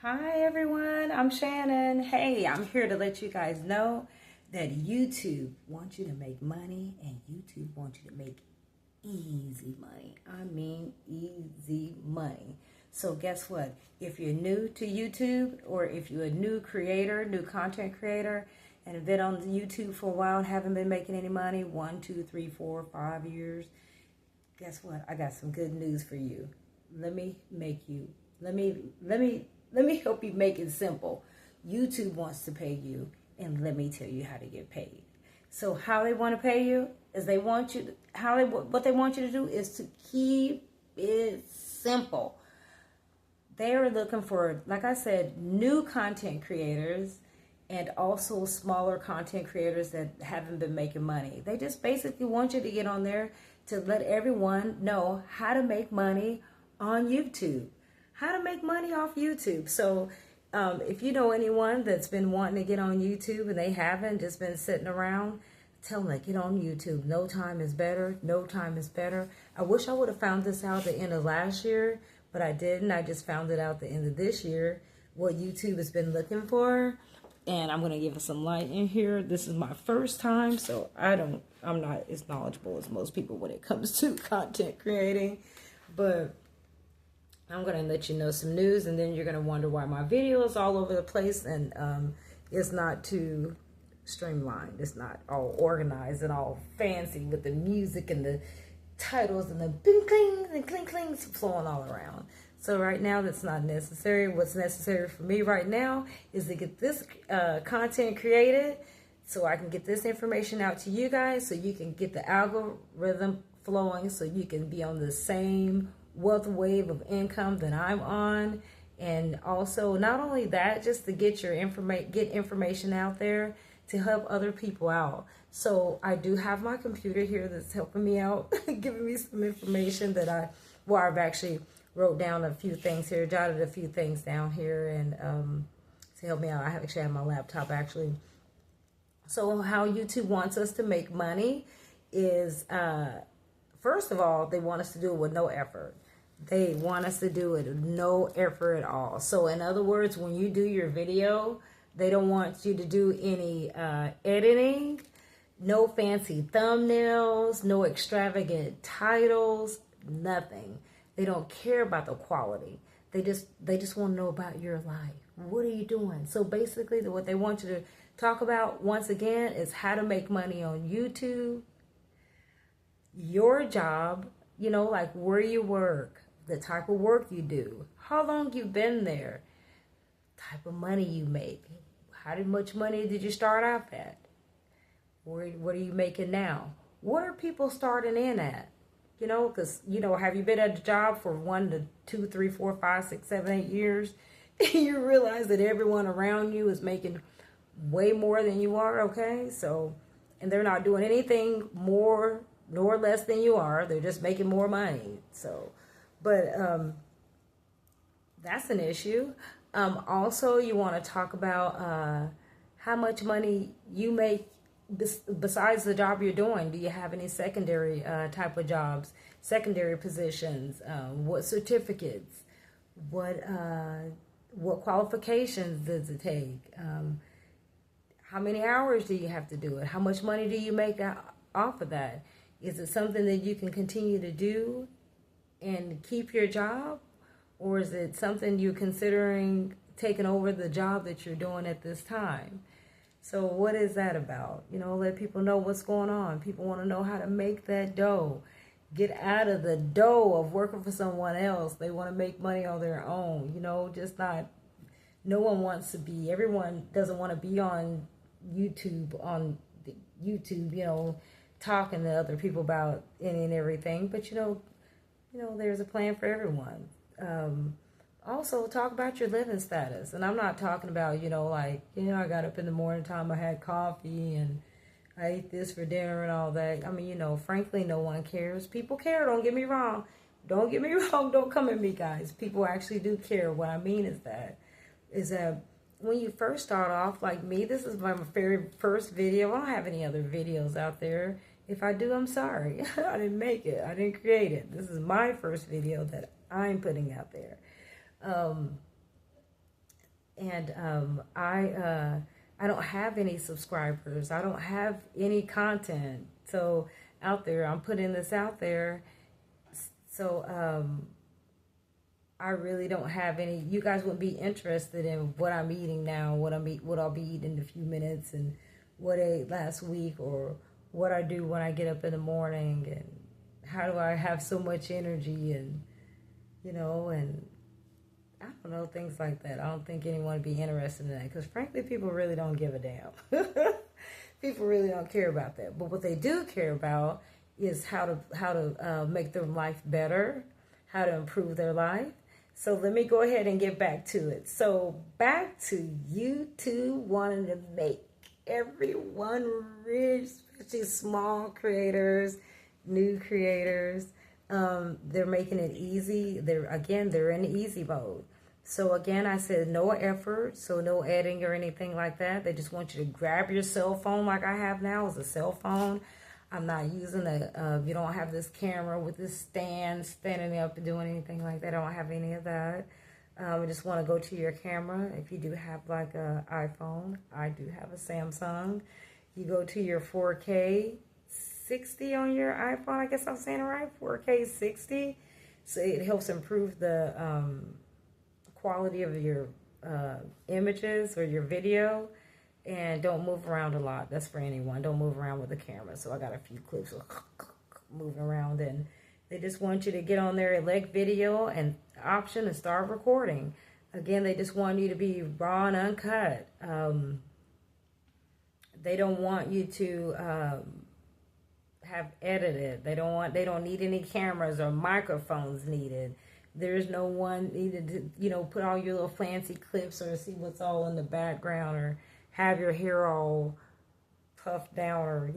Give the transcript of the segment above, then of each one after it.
Hi everyone, I'm Shannon. Hey, I'm here to let you guys know that YouTube wants you to make money and YouTube wants you to make easy money. I mean easy money. So guess what? If you're new to YouTube or if you're a new creator, new content creator, and have been on YouTube for a while and haven't been making any money, 1, 2, 3, 4, 5 years, guess what? I got some good news for you. Let me help you make it simple. YouTube wants to pay you, and let me tell you how to get paid. So how they want to pay you is what they want you to do is to keep it simple. They are looking for, like I said, new content creators and also smaller content creators that haven't been making money. They just basically want you to get on there to let everyone know how to make money on YouTube. How to make money off YouTube. So if you know anyone that's been wanting to get on YouTube and they haven't, just been sitting around, tell them to get on YouTube. No time is better. No time is better. I wish I would have found this out at the end of last year, but I didn't. I just found it out at the end of this year, what YouTube has been looking for. And I'm going to give it some light in here. This is my first time, so I'm not as knowledgeable as most people when it comes to content creating. But I'm going to let you know some news, and then you're going to wonder why my video is all over the place, and it's not too streamlined. It's not all organized and all fancy with the music and the titles and the bing clings and clink clings flowing all around. So right now, that's not necessary. What's necessary for me right now is to get this content created so I can get this information out to you guys so you can get the algorithm flowing so you can be on the same wealth wave of income that I'm on. And also, not only that, just to get your information out there to help other people out. So I do have my computer here that's helping me out, giving me some information that I've actually wrote down a few things here, jotted a few things down here, and to help me out. I actually have my laptop actually. So how YouTube wants us to make money is, first of all, they want us to do it with no effort. They want us to do it with no effort at all. So in other words, when you do your video, they don't want you to do any editing, no fancy thumbnails, no extravagant titles, nothing. They don't care about the quality. They just want to know about your life. What are you doing? So basically, what they want you to talk about, once again, is how to make money on YouTube, your job, like where you work, the type of work you do, how long you've been there, type of money you make, how much money did you start off at, what are you making now, what are people starting in at, because, have you been at a job for 1 to 2, 3, 4, 5, 6, 7, 8 years, and you realize that everyone around you is making way more than you are, okay? So, and they're not doing anything more nor less than you are. They're just making more money. So, but that's an issue. Also, you want to talk about how much money you make besides the job you're doing. Do you have any secondary type of jobs, secondary positions? What certificates? What qualifications does it take? How many hours do you have to do it? How much money do you make off of that? Is it something that you can continue to do and keep your job? Or is it something you're considering taking over the job that you're doing at this time? So what is that about? Let people know what's going on. People want to know how to make that dough. Get out of the dough of working for someone else. They want to make money on their own. Everyone doesn't want to be on YouTube, talking to other people about any and everything. But, there's a plan for everyone. Also, talk about your living status. And I'm not talking about, I got up in the morning time, I had coffee, and I ate this for dinner and all that. I mean, frankly, no one cares. People care, don't get me wrong. Don't get me wrong, don't come at me, guys. People actually do care. What I mean is that when you first start off, like me, this is my very first video. I don't have any other videos out there. If I do, I'm sorry. I didn't make it. I didn't create it. This is my first video that I'm putting out there. And I don't have any subscribers. I don't have any content. So out there, I'm putting this out there. So I really don't have any. You guys wouldn't be interested in what I'm eating now, what I'll be eating in a few minutes, and what I ate last week, or what I do when I get up in the morning, and how do I have so much energy, and and I don't know, things like that. I don't think anyone would be interested in that, because frankly, people really don't give a damn. People really don't care about that. But what they do care about is how to make their life better, how to improve their life. So let me go ahead and get back to it. So back to YouTube wanting to make everyone rich, especially small creators, new creators. They're making it easy. They're in easy mode. So again, I said no effort, so no editing or anything like that. They just want you to grab your cell phone like I have now. It's a cell phone. I'm not using you don't have this camera with this standing up and doing anything like that. I don't have any of that. I just want to go to your camera. If you do have like an iPhone, I do have a Samsung. You go to your 4K 60 on your iPhone. I guess I'm saying it right, 4K 60. So it helps improve the quality of your images or your video. And don't move around a lot. That's for anyone. Don't move around with the camera. So I got a few clips of moving around, and they just want you to get on there, elect video and option, and start recording. Again, they just want you to be raw and uncut. They don't want you to have edited. They don't need any cameras or microphones needed. There's no one needed to, put all your little fancy clips or see what's all in the background, or have your hair all puffed down, or,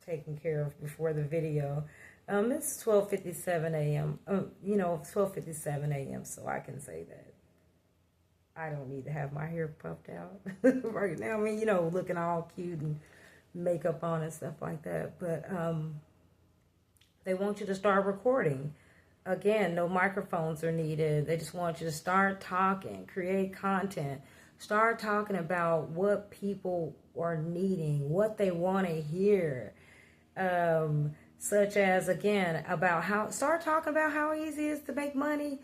taken care of before the video. It's 12:57 a.m. 12:57 a.m. So I can say that I don't need to have my hair puffed out right now. I mean, looking all cute and makeup on and stuff like that. But they want you to start recording. Again, no microphones are needed. They just want you to start talking, create content. Start talking about what people are needing, what they want to hear. Such as, again, start talking about how easy it is to make money.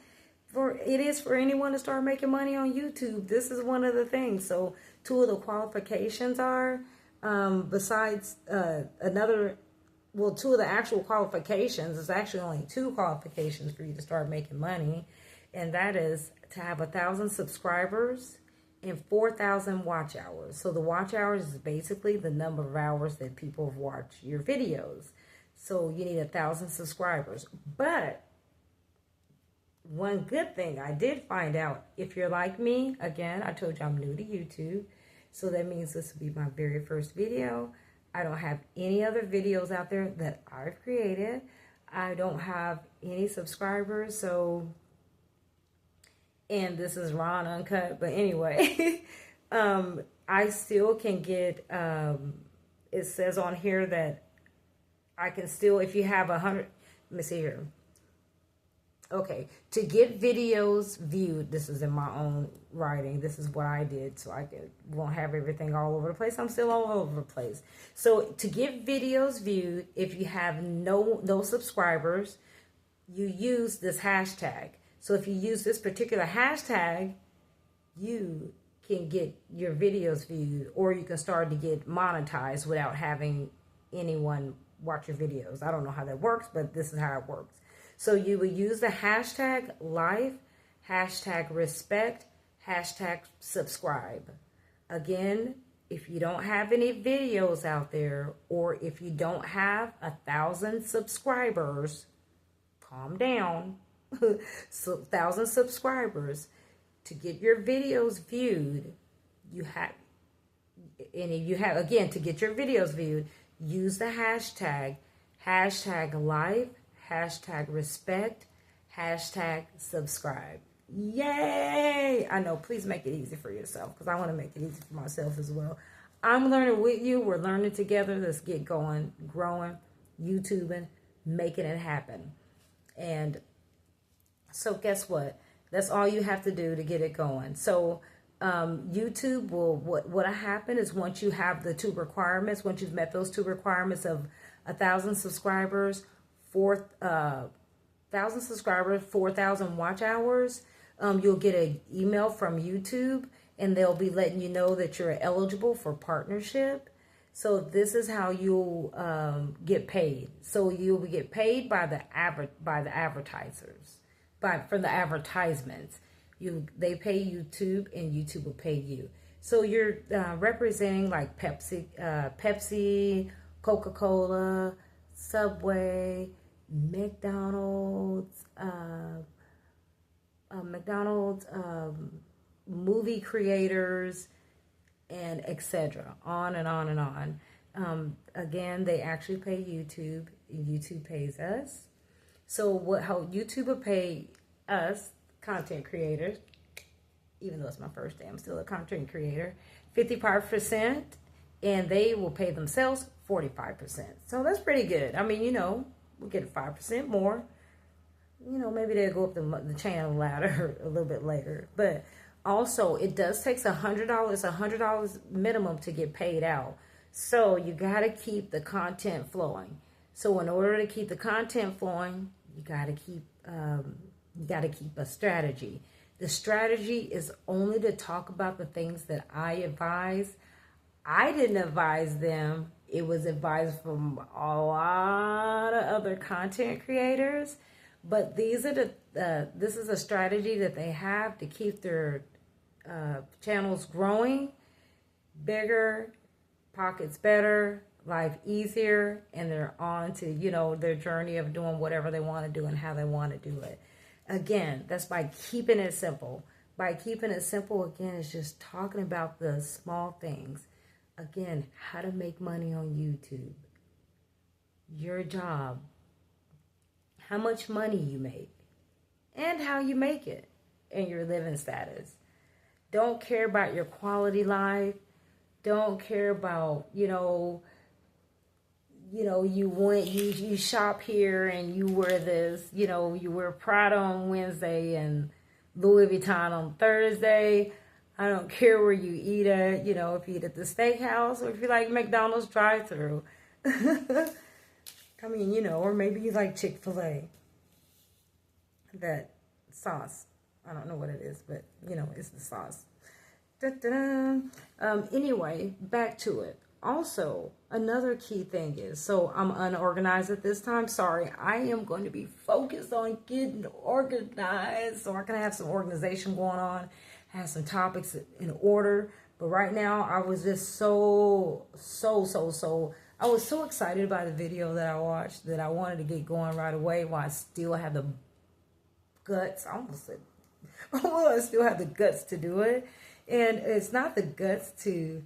It is for anyone to start making money on YouTube. This is one of the things. So two of the qualifications are, besides two of the actual qualifications, there's actually only two qualifications for you to start making money. And that is to have 1,000 subscribers and 4,000 watch hours. So the watch hours is basically the number of hours that people have watched your videos. So you need 1,000 subscribers. But one good thing I did find out, if you're like me, again, I told you I'm new to YouTube. So that means this will be my very first video. I don't have any other videos out there that I've created. I don't have any subscribers, and this is raw and uncut, but anyway, I still can get, it says on here that I can still, if you have 100, let me see here. Okay, to get videos viewed, this is in my own writing. This is what I did, so I won't have everything all over the place. I'm still all over the place. So to get videos viewed, if you have no subscribers, you use this hashtag. So if you use this particular hashtag, you can get your videos viewed, or you can start to get monetized without having anyone watch your videos. I don't know how that works, but this is how it works. So you will use the hashtag life, hashtag respect, hashtag subscribe. Again, if you don't have any videos out there, or if you don't have 1,000 subscribers, calm down. So 1,000 subscribers, to get your videos viewed, you have, and if you have, again, to get your videos viewed, use the hashtag life, hashtag respect, hashtag subscribe. Yay! I know, please make it easy for yourself, because I want to make it easy for myself as well. I'm learning with you. We're learning together. Let's get going, growing, YouTubing, making it happen. And so guess what? That's all you have to do to get it going. So YouTube will, what'll happen is once you have the two requirements, once you've met those two requirements of 1,000 subscribers, 4,000 subscribers, 4,000 watch hours, you'll get an email from YouTube, and they'll be letting you know that you're eligible for partnership. So this is how you'll get paid. So you'll get paid by the advertisers, from the advertisements. They pay YouTube, and YouTube will pay you. So you're representing like Pepsi, Coca-Cola, Subway, McDonald's, movie creators, and etc. On and on and on. Again, they actually pay YouTube, and YouTube pays us. So how YouTube will pay us, content creators, even though it's my first day, I'm still a content creator, 55%, and they will pay themselves 45%. So that's pretty good. I mean, we get 5% more. Maybe they'll go up the channel ladder a little bit later. But also, it does take $100 minimum to get paid out. So you got to keep the content flowing. So in order to keep the content flowing, you got to keep a strategy. The strategy is only to talk about the things that I advise. I didn't advise them. It was advised from a lot of other content creators. But these are this is a strategy that they have to keep their channels growing, bigger, pockets better, life easier, and they're on to, their journey of doing whatever they want to do and how they want to do it. Again, that's by keeping it simple. By keeping it simple, again, it's just talking about the small things. Again, how to make money on YouTube. Your job. How much money you make. And how you make it. And your living status. Don't care about your quality life. Don't care about, you shop here and you wear this, you wear Prada on Wednesday and Louis Vuitton on Thursday. I don't care where you eat at, if you eat at the steakhouse or if you like McDonald's drive-thru. I mean, or maybe you like Chick-fil-A. That sauce. I don't know what it is, but, it's the sauce. Anyway, back to it. Also, another key thing is, so I'm unorganized at this time. Sorry, I am going to be focused on getting organized so I can have some organization going on, have some topics in order. But right now, I was just I was so excited by the video that I watched that I wanted to get going right away while I still have the guts. I still have the guts to do it. And it's not the guts to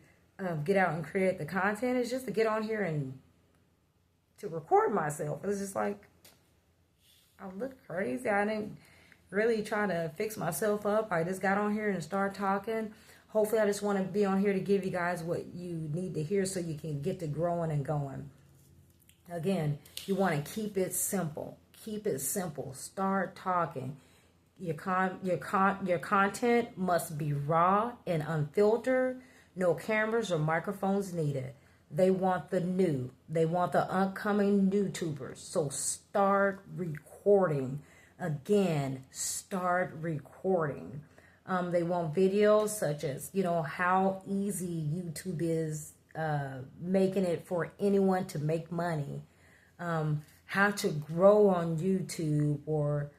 get out and create the content. It's just to get on here and to record myself. It's just like, I look crazy. I didn't really try to fix myself up. I just got on here and started talking. Hopefully, I just want to be on here to give you guys what you need to hear so you can get to growing and going. Again, you want to keep it simple. Keep it simple. Start talking. Your content must be raw and unfiltered. No cameras or microphones needed. They want the new. They want the upcoming YouTubers. So start recording. Again, start recording. They want videos such as, how easy YouTube is making it for anyone to make money. How to grow on YouTube, or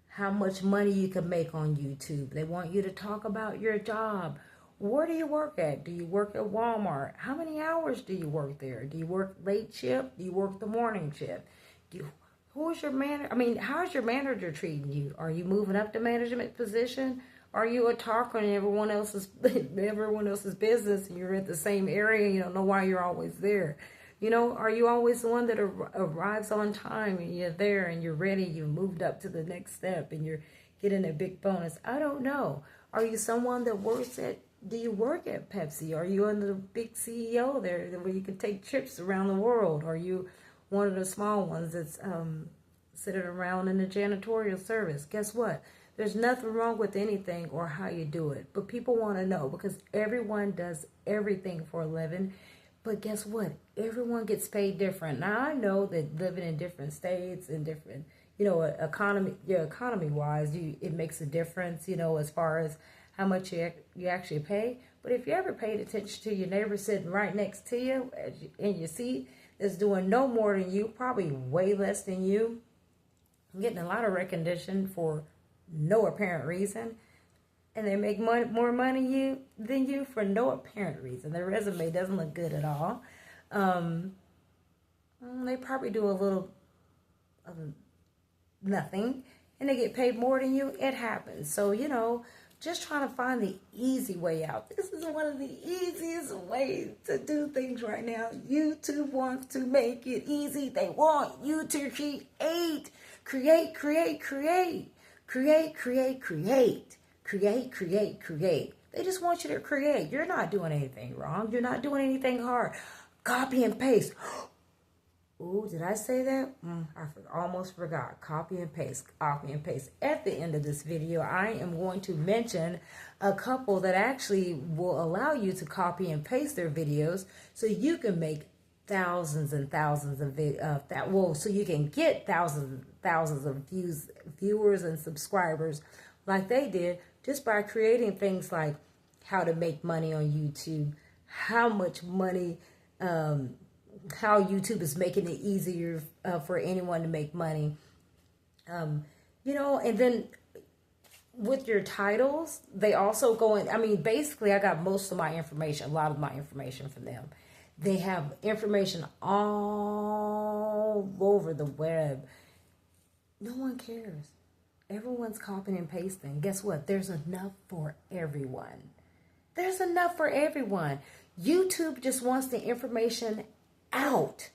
how much money you can make on YouTube. They want you to talk about your job. Where do you work at? Do you work at Walmart? How many hours do you work there? Do you work late shift? Do you work the morning shift? Who's your manager? I mean, how's your manager treating you? Are you moving up the management position? Are you a talker in everyone else's business and you're at the same area and you don't know why you're always there? Are you always the one that arrives on time and you're there and you're ready, you moved up to the next step and you're getting a big bonus? I don't know. Are you someone that do you work at Pepsi? Are you the big CEO there where you can take trips around the world? Are you one of the small ones that's sitting around in the janitorial service? Guess what? There's nothing wrong with anything or how you do it. But people want to know because everyone does everything for a living. But guess what? Everyone gets paid different. Now, I know that living in different states and different, economy-wise, it makes a difference, as far as how much you actually pay. But if you ever paid attention to your neighbor sitting right next to you in your seat that's doing no more than you, probably way less than you, getting a lot of recognition for no apparent reason, and they make more money than you for no apparent reason. Their resume doesn't look good at all. They probably do a little of nothing, and they get paid more than you. It happens. So, just trying to find the easy way out. This is one of the easiest ways to do things right now. YouTube wants to make it easy. They want you to create. They just want you to create. You're not doing anything wrong. You're not doing anything hard. Copy and paste. Ooh, did I say that? I almost forgot. Copy and paste. Copy and paste. At the end of this video, I am going to mention a couple that actually will allow you to copy and paste their videos so you can make thousands and thousands of so you can get thousands of viewers and subscribers like they did just by creating things like how to make money on YouTube, how much money, how YouTube is making it easier for anyone to make money, and then with your titles, they also go in. I mean, basically, I got most of my information, a lot of my information from them. They have information all over the web. No one cares. Everyone's copying and pasting. Guess what? There's enough for everyone. There's enough for everyone. YouTube just wants the information out.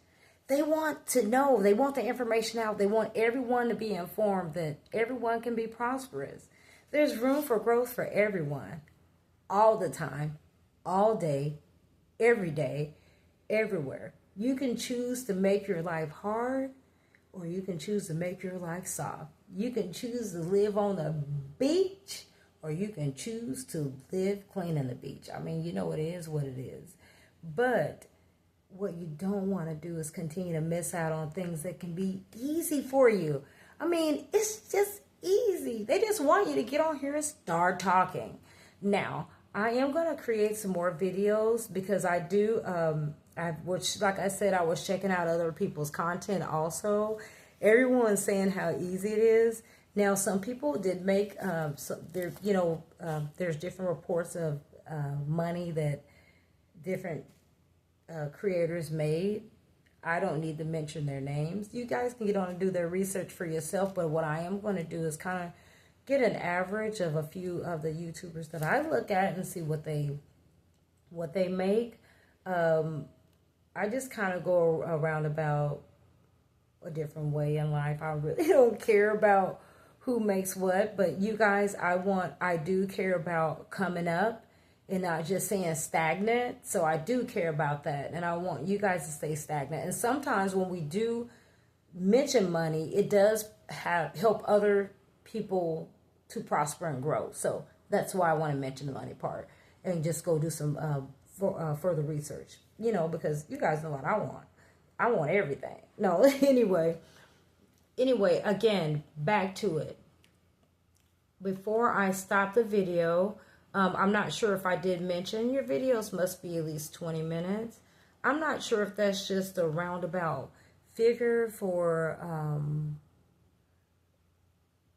They want to know. They want the information out. They want everyone to be informed that everyone can be prosperous. There's room for growth for everyone. All the time. All day. Every day. Everywhere. You can choose to make your life hard, or you can choose to make your life soft. You can choose to live on the beach, or you can choose to live clean on the beach. I mean, it is what it is. But what you don't want to do is continue to miss out on things that can be easy for you. I mean, it's just easy. They just want you to get on here and start talking. Now, I am going to create some more videos because I do, like I said, I was checking out other people's content also. Everyone's saying how easy it is. Now, some people did make, there's different reports of money that different creators made. I don't need to mention their names. You guys can get on and do their research for yourself, but what I am going to do is kind of get an average of a few of the YouTubers that I look at and see what they make. I just kind of go around about a different way in life. I really don't care about who makes what, but you guys, I do care about coming up and not just saying stagnant. So I do care about that, and I want you guys to stay stagnant. And sometimes when we do mention money, it does help other people to prosper and grow. So that's why I want to mention the money part and just go do some further research, because you guys know what I want. I want everything. No, anyway, again, back to it. Before I stop the video, I'm not sure if I did mention your videos must be at least 20 minutes. I'm not sure if that's just a roundabout figure for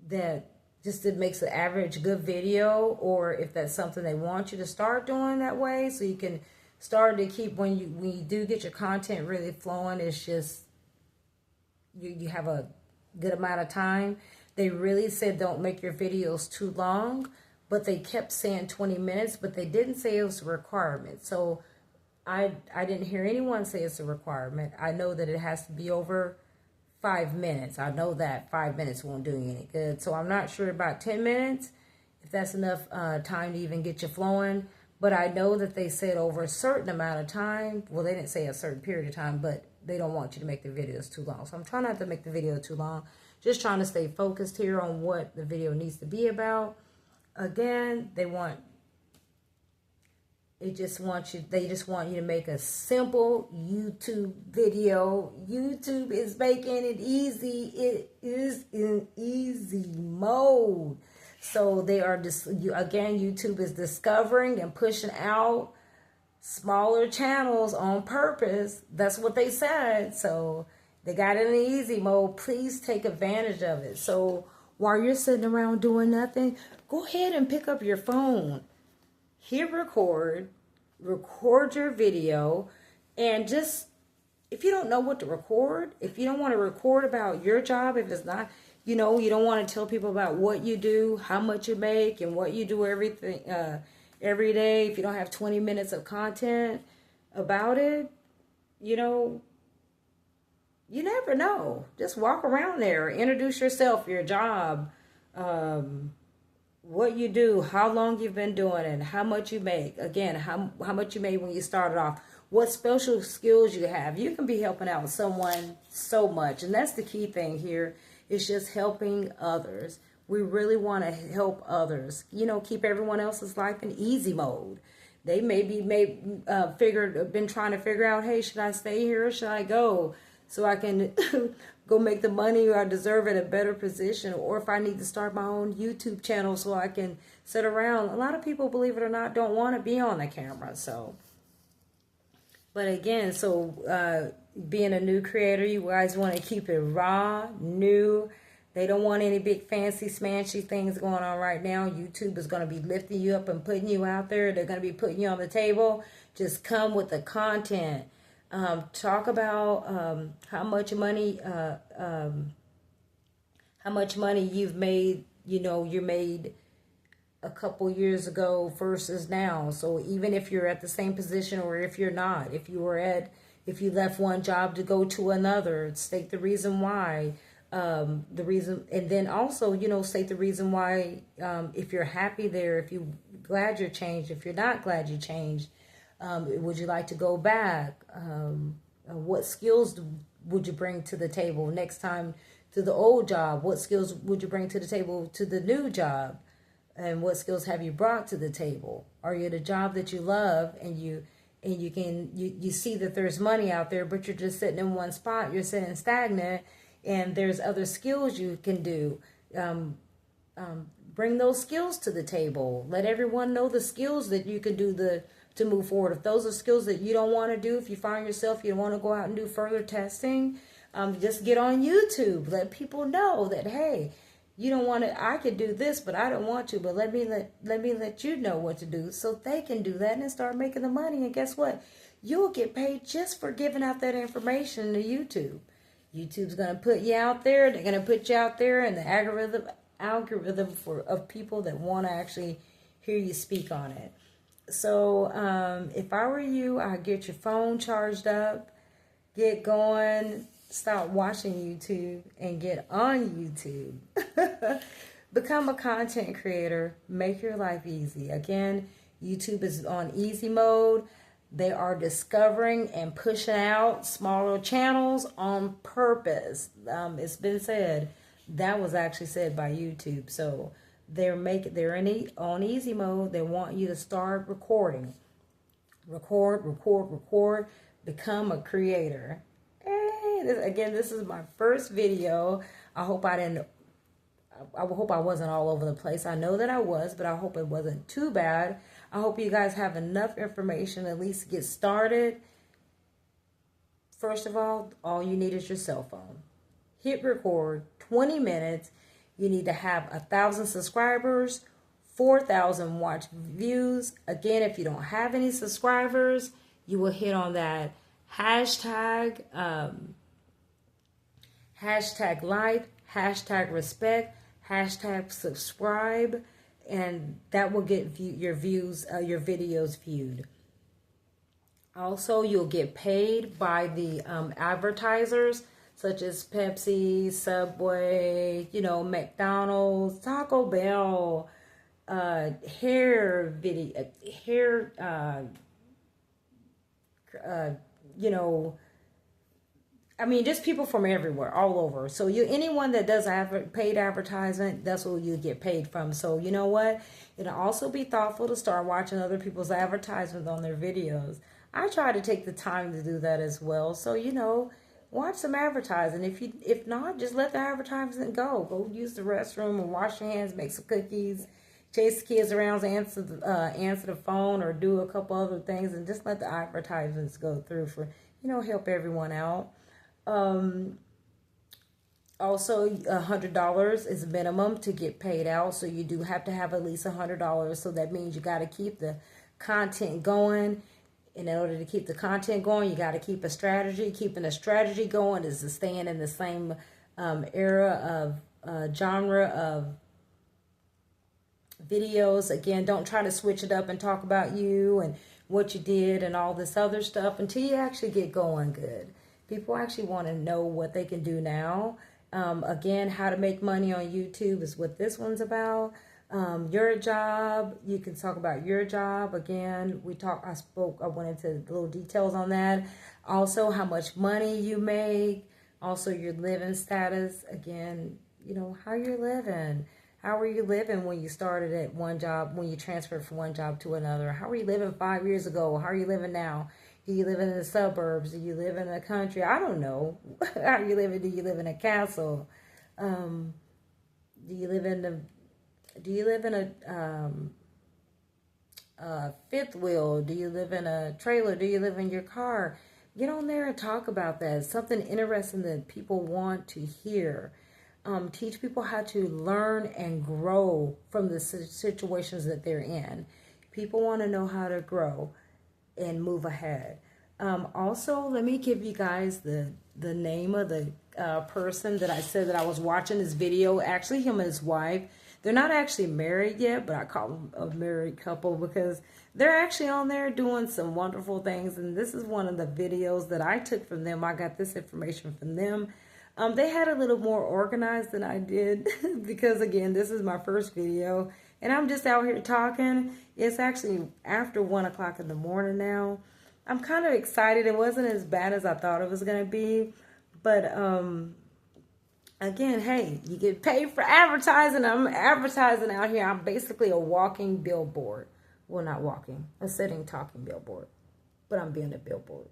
that just it makes an average good video, or if that's something they want you to start doing that way so you can start to keep when you do get your content really flowing. It's just you have a good amount of time. They really said don't make your videos too long, but they kept saying 20 minutes, but they didn't say it was a requirement. So I didn't hear anyone say it's a requirement. I know that it has to be over 5 minutes. I know that 5 minutes won't do you any good. So I'm not sure about 10 minutes, if that's enough time to even get you flowing. But I know that they said over a certain amount of time. Well, they didn't say a certain period of time, but they don't want you to make the videos too long. So I'm trying not to make the video too long. just trying to stay focused here on what the video needs to be about. Again, they just want you to make a simple YouTube video. YouTube is making it easy. It is in easy mode. So they are just, again, YouTube is discovering and pushing out smaller channels on purpose. That's what they said. So they got it in easy mode. Please take advantage of it. So while you're sitting around doing nothing, go ahead and pick up your phone. Hit record your video, and just, if you don't know what to record, if you don't want to record about your job, if it's not, you don't want to tell people about what you do, how much you make, and what you do every day, if you don't have 20 minutes of content about it, you never know. Just walk around there, introduce yourself, your job, what you do, how long you've been doing it, how much you make. Again, how much you made when you started off, what special skills you have. You can be helping out someone so much. And that's the key thing here, is just helping others. We really want to help others. Keep everyone else's life in easy mode. They been trying to figure out, hey, should I stay here or should I go? So I can go make the money I deserve at a better position, or if I need to start my own YouTube channel so I can sit around. A lot of people, believe it or not, don't want to be on the camera. So, but again, being a new creator, you guys want to keep it raw, new. They don't want any big fancy smashy things going on right now. YouTube is going to be lifting you up and putting you out there. They're going to be putting you on the table. Just come with the content. Talk about how much money you've made. You made a couple years ago versus now. So even if you're at the same position, or if you're not, if you left one job to go to another, state the reason why. And then also, state the reason why. If you're happy there, if you're glad you're changed, if you're not glad you changed. Would you like to go back? What skills would you bring to the table next time to the old job? What skills would you bring to the table to the new job? And what skills have you brought to the table? Are you at a job that you love, and you see that there's money out there, but you're just sitting in one spot, you're sitting stagnant, and there's other skills you can do. Bring those skills to the table. Let everyone know the skills that you can do to move forward. If those are skills that you don't want to do, if you find yourself, you don't want to go out and do further testing, just get on YouTube. Let people know that, hey, you don't want to, I could do this, but I don't want to, but let me let you know what to do, so they can do that and start making the money. And guess what? You'll get paid just for giving out that information to YouTube. YouTube's going to put you out there. They're going to put you out there in the algorithm of people that want to actually hear you speak on it. So if I were you, I'd get your phone charged up, get going, stop watching YouTube, and get on YouTube. Become a content creator. Make your life easy. Again, YouTube is on easy mode. They are discovering and pushing out smaller channels on purpose. It's been said. That was actually said by YouTube. So they're on easy mode. They want you to start recording. Record. Become a creator. Hey, this is my first video. I hope I wasn't all over the place. I know that I was, but I hope it wasn't too bad. I hope you guys have enough information at least to get started. First of all you need is your cell phone. Hit record, 20 minutes. You need to have 1,000 subscribers, 4,000 watch views. Again, if you don't have any subscribers, you will hit on that hashtag like, hashtag respect, hashtag subscribe, and that will get your videos viewed. Also, you'll get paid by the advertisers, such as Pepsi, Subway, McDonald's, Taco Bell, hair video, I mean, just people from everywhere, all over. So anyone that does paid advertisement, that's what you get paid from. So you know what? It'll also be thoughtful to start watching other people's advertisements on their videos. I try to take the time to do that as well. So watch some advertising. If not, just let the advertisement go. Go use the restroom or wash your hands, make some cookies, chase the kids around, answer the phone, or do a couple other things, and just let the advertisements go through for help everyone out. Also, $100 is minimum to get paid out, so you do have to have at least $100. So that means you got to keep the content going. In order to keep the content going, you got to keep a strategy. Keeping a strategy going is to staying in the same era of genre of videos. Again, don't try to switch it up and talk about you and what you did and all this other stuff until you actually get going good. People actually want to know what they can do now. Again, how to make money on YouTube is what this one's about. Your job, you can talk about your job. Again, I went into little details on that. Also, how much money you make. Also, your living status. Again, how you're living. How were you living when you started at one job, when you transferred from one job to another? How were you living 5 years ago? How are you living now? Do you live in the suburbs? Do you live in the country? I don't know. How are you living? Do you live in a castle? Do you live in a fifth wheel? Do you live in a trailer? Do you live in your car? Get on there and talk about that. It's something interesting that people want to hear. Teach people how to learn and grow from the situations that they're in. People want to know how to grow and move ahead. Also, let me give you guys the name of the person that I said that I was watching this video. Actually, him and his wife. They're not actually married yet, but I call them a married couple because they're actually on there doing some wonderful things. And this is one of the videos that I took from them. I got this information from them. They had a little more organized than I did because, again, this is my first video. And I'm just out here talking. It's actually after 1 o'clock in the morning now. I'm kind of excited. It wasn't as bad as I thought it was going to be. But, again, hey, you get paid for advertising. I'm advertising out here. I'm basically a walking billboard. Well, not walking. A sitting, talking billboard. But I'm being a billboard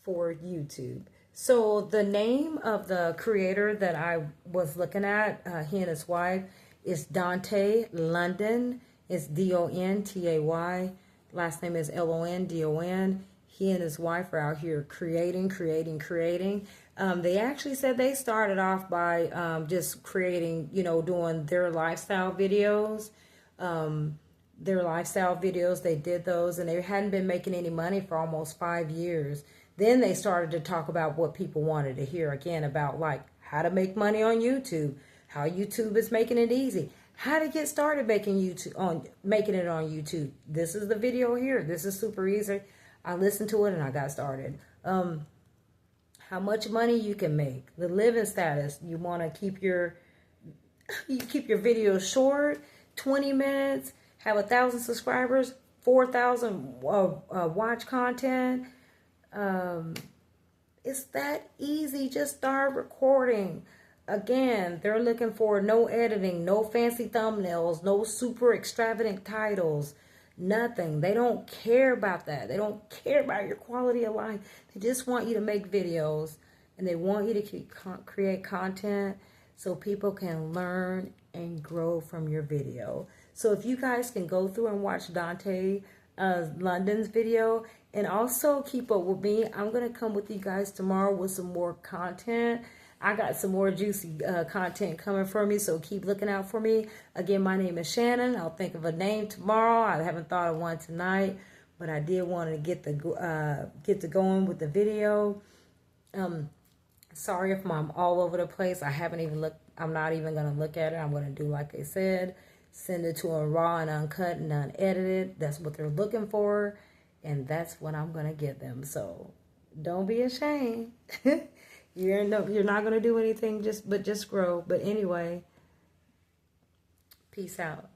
for YouTube. So the name of the creator that I was looking at, he and his wife, is Dante London. It's Dontay. Last name is London. He and his wife are out here creating. They actually said they started off by just creating, doing their lifestyle videos. They did those, and they hadn't been making any money for almost 5 years. Then they started to talk about what people wanted to hear again about, like, how to make money on YouTube, how YouTube is making it easy, how to get started making it on YouTube. This is the video here. This is super easy. I listened to it and I got started. How much money you can make, the living status. You want to keep your videos short, 20 minutes, have 1,000 subscribers, 4,000 watch content. It's that easy. Just start recording. Again, they're looking for no editing, no fancy thumbnails, no super extravagant titles, nothing. They don't care about that. They don't care about your quality of life. They just want you to make videos, and they want you to create content so people can learn and grow from your video. So if you guys can go through and watch Dante London's video, and also keep up with me. I'm going to come with you guys tomorrow with some more content. I got some more juicy content coming for me, so keep looking out for me. Again, my name is Shannon. I'll think of a name tomorrow. I haven't thought of one tonight, but I did want to get to going with the video. Sorry if I'm all over the place. I haven't even looked. I'm not even going to look at it. I'm going to do like I said. Send it to them raw and uncut and unedited. That's what they're looking for. And that's what I'm going to give them. So don't be ashamed. You're not going to do anything but just grow. But anyway, peace out.